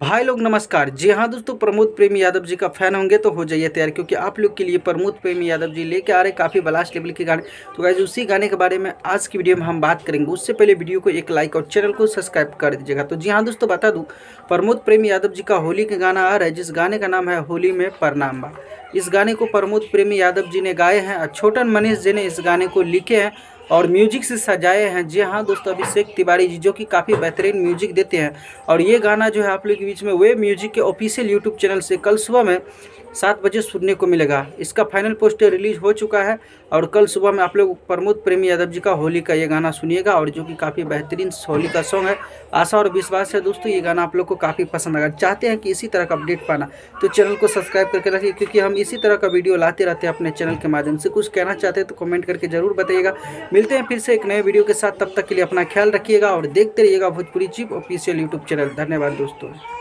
भाई लोग नमस्कार। जी हाँ दोस्तों, प्रमोद प्रेमी यादव जी का फैन होंगे तो हो जाइए तैयार, क्योंकि आप लोग के लिए प्रमोद प्रेमी यादव जी लेके आ रहे काफ़ी ब्लास्ट लेवल के गाने। तो गाइस उसी गाने के बारे में आज की वीडियो में हम बात करेंगे। उससे पहले वीडियो को एक लाइक और चैनल को सब्सक्राइब कर दीजिएगा। तो जी हाँ दोस्तों, बता दूँ प्रमोद प्रेमी यादव जी का होली का गाना आ रहा है, जिस गाने का नाम है होली में प्रणाम बा। इस गाने को प्रमोद प्रेमी यादव जी ने गाए हैं और छोटन मनीष जी ने इस गाने को लिखे हैं और म्यूजिक से सजाए हैं। जी हाँ दोस्तों, अभिषेक तिवारी जी जो कि काफ़ी बेहतरीन म्यूजिक देते हैं। और ये गाना जो है आप लोग के बीच में वे म्यूजिक के ऑफिशियल यूट्यूब चैनल से कल सुबह में 7 बजे सुनने को मिलेगा। इसका फाइनल पोस्टर रिलीज हो चुका है और कल सुबह में आप लोग प्रमोद प्रेमी यादव जी का होली का ये गाना सुनिएगा, और जो कि काफ़ी बेहतरीन होली का सॉन्ग है। आशा और विश्वास है दोस्तों ये गाना आप लोग को काफ़ी पसंद आएगा। चाहते हैं कि इसी तरह का अपडेट पाना तो चैनल को सब्सक्राइब करके रखिए, क्योंकि हम इसी तरह का वीडियो लाते रहते हैं अपने चैनल के माध्यम से। कुछ कहना चाहते हैं तो कमेंट करके जरूर बताइएगा। मिलते हैं फिर से एक नए वीडियो के साथ, तब तक के लिए अपना ख्याल रखिएगा और देखते रहिएगा Bhojpuri chip official YouTube channel. धन्यवाद दोस्तों।